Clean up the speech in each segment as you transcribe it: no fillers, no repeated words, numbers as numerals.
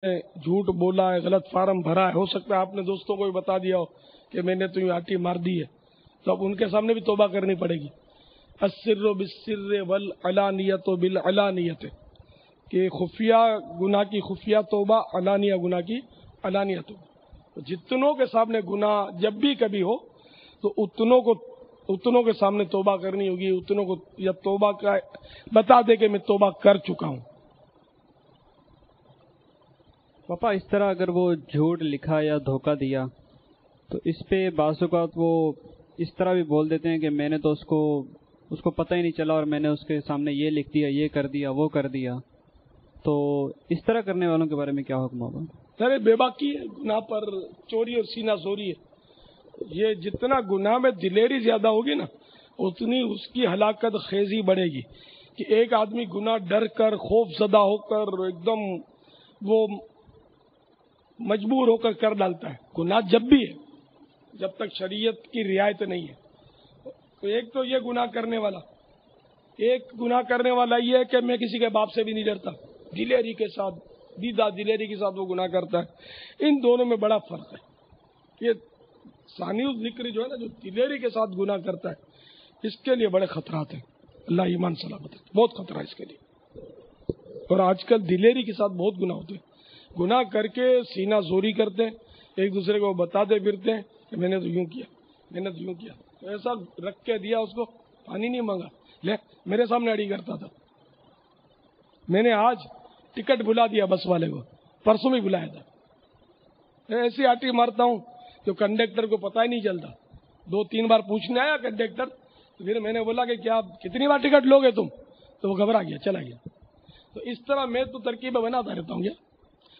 جھوٹ بولا ہے، غلط فارم بھرا ہے، ہو سکتا ہے آپ نے دوستوں کو بھی بتا دیا ہو کہ میں نے تو یہ آٹی مار دی ہے، تو اب ان کے سامنے بھی توبہ کرنی پڑے گی۔ السر بالسر والعلانیۃ بالعلانیۃ، کہ خفیہ گناہ کی خفیہ توبہ، علانیہ گناہ کی علانیہ توبہ۔ جتنوں کے سامنے گناہ جب بھی کبھی ہو تو اتنوں کے سامنے توبہ کرنی ہوگی، اتنوں کو یا توبہ کا بتا دے کہ میں توبہ کر چکا ہوں۔ پاپا اس طرح اگر وہ جھوٹ لکھا یا دھوکہ دیا تو اس پہ بعض اوقات وہ اس طرح بھی بول دیتے ہیں کہ میں نے تو اس کو پتہ ہی نہیں چلا اور میں نے اس کے سامنے یہ لکھ دیا، یہ کر دیا، وہ کر دیا، تو اس طرح کرنے والوں کے بارے میں کیا حکم ہوگا؟ ارے بے باکی ہے، گناہ پر چوری اور سینہ زوری ہے۔ یہ جتنا گناہ میں دلیری زیادہ ہوگی نا اتنی اس کی ہلاکت خیزی بڑھے گی، کہ ایک آدمی گناہ ڈر کر خوف زدہ ہو کر ایک دم وہ مجبور ہو کر کر ڈالتا ہے۔ گناہ جب بھی ہے جب تک شریعت کی رعایت نہیں ہے، تو ایک تو یہ گناہ کرنے والا یہ ہے کہ میں کسی کے باپ سے بھی نہیں ڈرتا، دلیری کے ساتھ دلیری کے ساتھ وہ گناہ کرتا ہے۔ ان دونوں میں بڑا فرق ہے۔ یہ ثانی ذکر جو ہے نا، جو دلیری کے ساتھ گناہ کرتا ہے، اس کے لیے بڑے خطرات ہیں، اللہ ایمان سلامت ہے، بہت خطرہ ہے اس کے لیے۔ اور آج کل دلیری کے ساتھ بہت گناہ ہوتے ہیں، گناہ کر کے سینہ زوری کرتے ہیں، ایک دوسرے کو بتاتے پھرتے ہیں کہ میں نے تو یوں کیا، میں نے تو یوں کیا، تو ایسا رکھ کے دیا اس کو، پانی نہیں مانگا، لے میرے سامنے اڑی کرتا تھا، میں نے آج ٹکٹ بھلا دیا بس والے کو، پرسوں بھی بلایا تھا۔ ایسی آٹی مارتا ہوں جو کنڈکٹر کو پتہ ہی نہیں چلتا۔ 2-3 بار پوچھنے آیا کنڈکٹر، تو پھر میں نے بولا کہ کیا کتنی بار ٹکٹ لوگے تم، تو وہ گھبرا گیا، چلا گیا۔ تو اس طرح میں تو ترکیبیں بناتا رہتا ہوں۔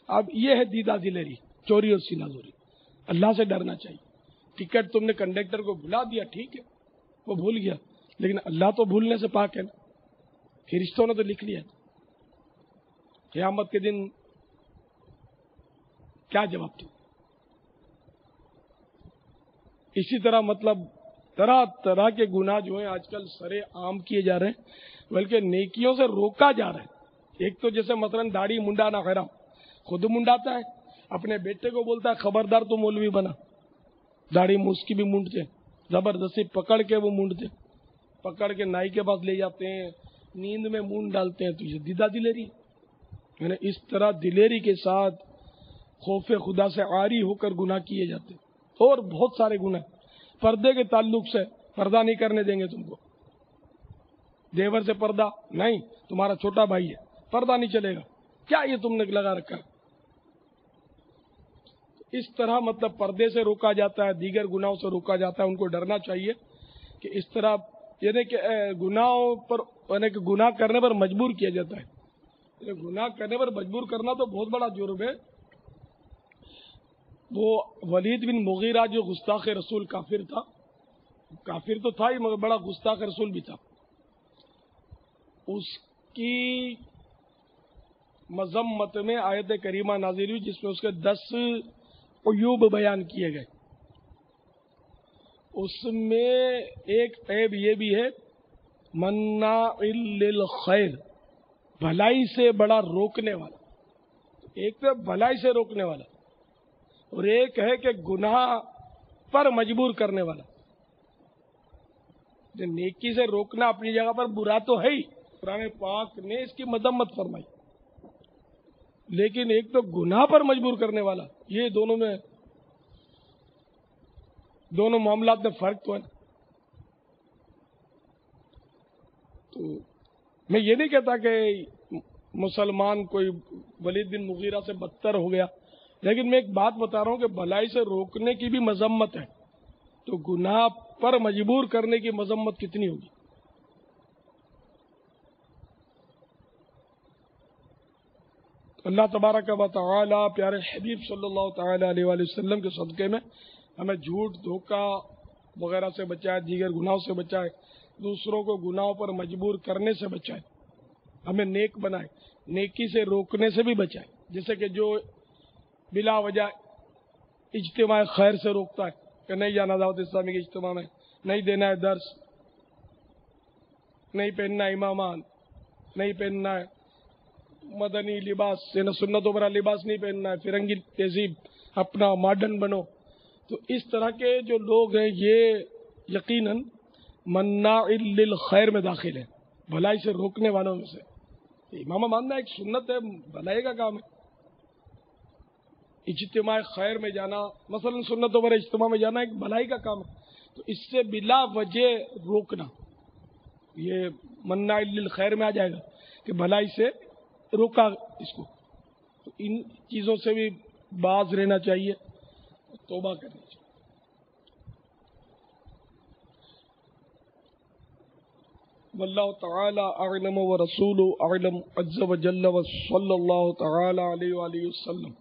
اب یہ ہے دیدہ دلیری، چوری اور سینہ زوری۔ اللہ سے ڈرنا چاہیے۔ ٹکٹ تم نے کنڈکٹر کو بھلا دیا، ٹھیک ہے، وہ بھول گیا، لیکن اللہ تو بھولنے سے پاک ہے نا، فرشتوں نے تو لکھ لیا۔ قیامت کے دن کیا جواب دوں؟ اسی طرح مطلب طرح طرح کے گناہ جو ہیں آج کل سرے عام کیے جا رہے ہیں، بلکہ نیکیوں سے روکا جا رہا ہے۔ ایک تو جیسے مثلا داڑھی منڈانا حرام، خود منڈاتا ہے، اپنے بیٹے کو بولتا ہے خبردار تو مولوی بنا، داڑھی منہ کی بھی مونڈتے، زبردستی پکڑ کے وہ مونڈتے، پکڑ کے نائی کے پاس لے جاتے ہیں، نیند میں مونڈ ڈالتے ہیں، تو یہ دیدہ دلیری، یعنی اس طرح دلیری کے ساتھ خوف خدا سے عاری ہو کر گناہ کیے جاتے ہیں۔ اور بہت سارے گناہ پردے کے تعلق سے، پردہ نہیں کرنے دیں گے تم کو، دیور سے پردہ نہیں، تمہارا چھوٹا بھائی ہے، پردہ نہیں چلے گا، کیا یہ تم نے لگا رکھا ہے؟ اس طرح مطلب پردے سے روکا جاتا ہے، دیگر گناہوں سے روکا جاتا ہے۔ ان کو ڈرنا چاہیے کہ اس طرح یعنی کہ گناہوں پر یعنی کہ گناہ کرنے پر مجبور کیا جاتا ہے۔ یعنی گناہ کرنے پر مجبور کرنا تو بہت بڑا جرم ہے۔ وہ ولید بن مغیرہ جو گستاخ رسول کافر تھا، کافر تو تھا ہی مگر بڑا گستاخ رسول بھی تھا، اس کی مذمت میں آیت کریمہ نازل ہوئی جس میں اس کے 10 عیوب بیان کیے گئے۔ اس میں ایک عیب یہ بھی ہے، مناع للخیر، بھلائی سے بڑا روکنے والا۔ ایک تو بھلائی سے روکنے والا، اور ایک ہے کہ گناہ پر مجبور کرنے والا۔ جو نیکی سے روکنا اپنی جگہ پر برا تو ہے ہی، قرآن پاک نے اس کی مذمت فرمائی، لیکن ایک تو گناہ پر مجبور کرنے والا، یہ دونوں معاملات میں فرق تو ہے نا۔ تو میں یہ نہیں کہتا کہ مسلمان کوئی ولید بن مغیرہ سے بدتر ہو گیا، لیکن میں ایک بات بتا رہا ہوں کہ بھلائی سے روکنے کی بھی مذمت ہے، تو گناہ پر مجبور کرنے کی مذمت کتنی ہوگی؟ اللہ تبارک و تعالی پیارے حبیب صلی اللہ تعالی علیہ وآلہ وسلم کے صدقے میں ہمیں جھوٹ، دھوکہ وغیرہ سے بچائے، دیگر گناہوں سے بچائے، دوسروں کو گناہوں پر مجبور کرنے سے بچائے، ہمیں نیک بنائے، نیکی سے روکنے سے بھی بچائے۔ جیسے کہ جو بلا وجہ اجتماع خیر سے روکتا ہے کہ نہیں جانا دعوت اسلامی کے اجتماع میں، نہیں دینا ہے درس، نہیں پہننا امامان، نہیں پہننا ہے، مدنی لباس سے نہ سنتوں پر لباس نہیں پہننا ہے، فرنگی تہذیب اپنا ماڈرن بنو. تو اس طرح کے جو لوگ ہیں یہ یقیناً مناع للخیر میں داخل ہیں، بھلائی سے روکنے والوں میں سے. امامہ ماننا ایک سنت ہے، بھلائی کا کام ہے. اجتماع خیر میں جانا، مثلا سنتوں پر اجتماع میں جانا ایک بھلائی کا کام ہے. تو اس سے بلا وجہ روکنا یہ مناع للخیر میں آ جائے گا کہ بھلائی سے روکا اس کو. تو ان چیزوں سے بھی باز رہنا چاہیے، توبہ کرنی چاہیے. واللہ تعالی اعلم ورسولہ اعلم عز وجل وصلی اللہ تعالی علیہ وآلہ وسلم.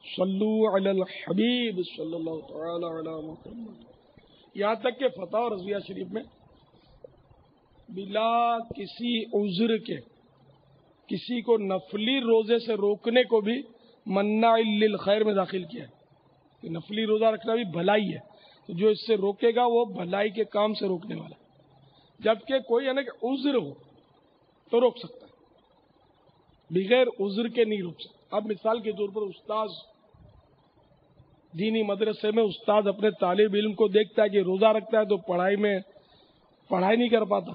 صلو علی الحبیب صلی اللہ تعالی علی محمد. یہاں تک کہ فتح رضویہ شریف میں بلا کسی عذر کے کسی کو نفلی روزے سے روکنے کو بھی مناع للخیر میں داخل کیا ہے کہ نفلی روزہ رکھنا بھی بھلائی ہے. تو جو اس سے روکے گا وہ بھلائی کے کام سے روکنے والا ہے. جبکہ کوئی یعنی کہ عذر ہو تو روک سکتا ہے، بغیر عذر کے نہیں روک سکتا. اب مثال کے طور پر استاذ دینی مدرسے میں استاد اپنے طالب علم کو دیکھتا ہے کہ روزہ رکھتا ہے تو پڑھائی نہیں کر پاتا،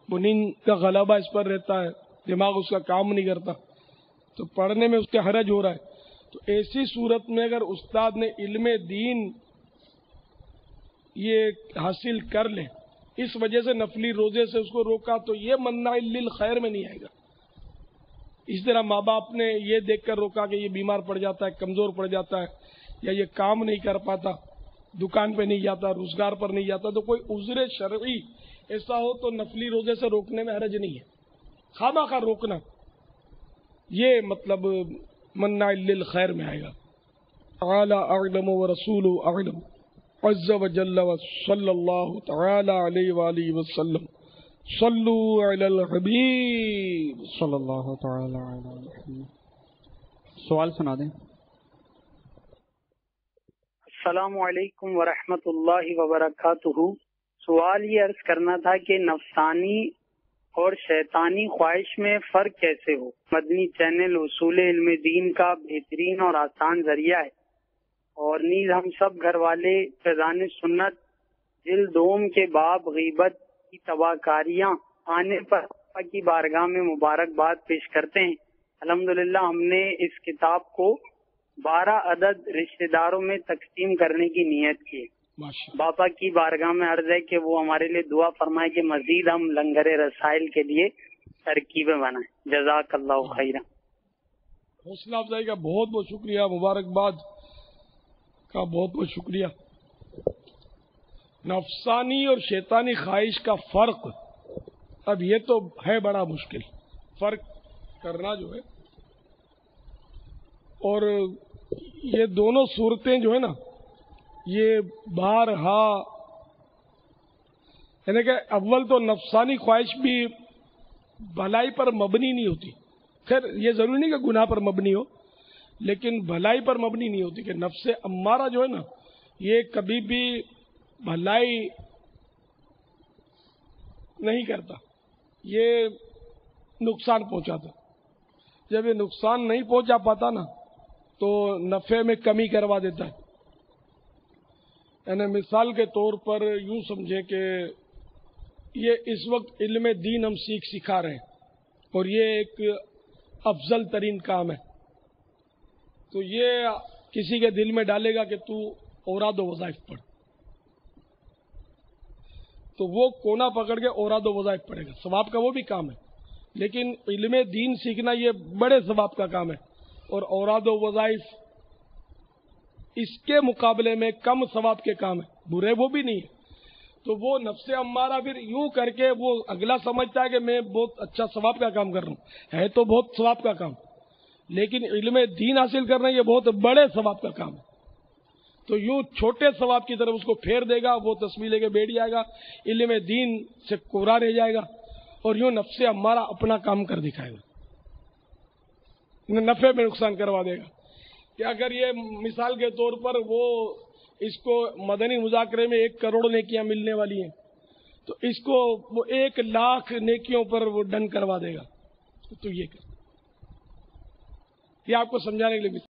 وہ نیند کا غلبہ اس پر رہتا ہے، دماغ اس کا کام نہیں کرتا، تو پڑھنے میں اس کے حرج ہو رہا ہے. تو ایسی صورت میں اگر استاد نے علم دین یہ حاصل کر لے، اس وجہ سے نفلی روزے سے اس کو روکا، تو یہ مناع للخیر میں نہیں آئے گا. اس طرح ماں باپ نے یہ دیکھ کر روکا کہ یہ بیمار پڑ جاتا ہے، کمزور پڑ جاتا ہے، یا یہ کام نہیں کر پاتا، دکان پہ نہیں جاتا، روزگار پر نہیں جاتا، تو کوئی عذر شرعی ایسا ہو تو نفلی روزے سے روکنے میں حرج نہیں ہے. خواہ روکنا یہ مطلب مناع للخیر میں آئے گا. تعالی اعلم ورسولہ اعلم عز وجل وصلی اللہ تعالی علیہ وآلہ وسلم. صلو علی الحبیب صلی اللہ تعالی علیہ وسلم. سوال سنا دیں. السلام علیکم ورحمۃ اللہ وبرکاتہ. سوال یہ عرض کرنا تھا کہ نفسانی اور شیطانی خواہش میں فرق کیسے ہو؟ مدنی چینل اصول علم دین کا بہترین اور آسان ذریعہ ہے، اور نیز ہم سب گھر والے فیضان سنت جلد دوم کے باب غیبت کی تباہکاریاں آنے پر اللہ کی بارگاہ میں مبارکباد پیش کرتے ہیں. الحمدللہ ہم نے اس کتاب کو 12 عدد رشتہ داروں میں تقسیم کرنے کی نیت کی. باپا کی بارگاہ میں عرض ہے کہ وہ ہمارے لیے دعا فرمائے کہ مزید ہم لنگر رسائل کے لیے ترکیبیں بنائیں. جزاک اللہ خیرا. حوصلہ افزائی کا بہت بہت شکریہ، مبارکباد کا بہت بہت شکریہ. نفسانی اور شیطانی خواہش کا فرق، اب یہ تو ہے بڑا مشکل فرق کرنا جو ہے، اور یہ دونوں صورتیں جو ہے نا یہ بارہا، یعنی کہ اول تو نفسانی خواہش بھی بھلائی پر مبنی نہیں ہوتی. خیر یہ ضروری نہیں کہ گناہ پر مبنی ہو، لیکن بھلائی پر مبنی نہیں ہوتی. کہ نفس امارہ جو ہے نا یہ کبھی بھی بھلائی نہیں کرتا، یہ نقصان پہنچاتا. جب یہ نقصان نہیں پہنچا پاتا نا تو نفع میں کمی کروا دیتا ہے. یعنی مثال کے طور پر یوں سمجھے کہ یہ اس وقت علم دین ہم سکھا رہے ہیں اور یہ ایک افضل ترین کام ہے، تو یہ کسی کے دل میں ڈالے گا کہ تو اوراد و وظائف پڑھ، تو وہ کونا پکڑ کے اوراد و وظائف پڑھے گا. ثواب کا وہ بھی کام ہے، لیکن علم دین سیکھنا یہ بڑے ثواب کا کام ہے، اور اوراد و وظائف اس کے مقابلے میں کم ثواب کے کام ہے، برے وہ بھی نہیں ہے. تو وہ نفس امارہ پھر یوں کر کے وہ اگلا سمجھتا ہے کہ میں بہت اچھا ثواب کا کام کر رہا ہوں، ہے تو بہت ثواب کا کام، لیکن علم دین حاصل کرنا یہ بہت بڑے ثواب کا کام ہے. تو یوں چھوٹے ثواب کی طرف اس کو پھیر دے گا، وہ تسبیح لے کے بیٹھ جائے گا، علم دین سے کوڑا رہ جائے گا، اور یوں نفس امارہ اپنا کام کر دکھائے گا، نفع میں نقصان کروا دے گا. کہ اگر یہ مثال کے طور پر وہ اس کو مدنی مذاکرے میں 1 کروڑ نیکیاں ملنے والی ہیں، تو اس کو وہ 1 لاکھ نیکیوں پر وہ ڈن کروا دے گا. تو یہ کر، یہ آپ کو سمجھانے کے لیے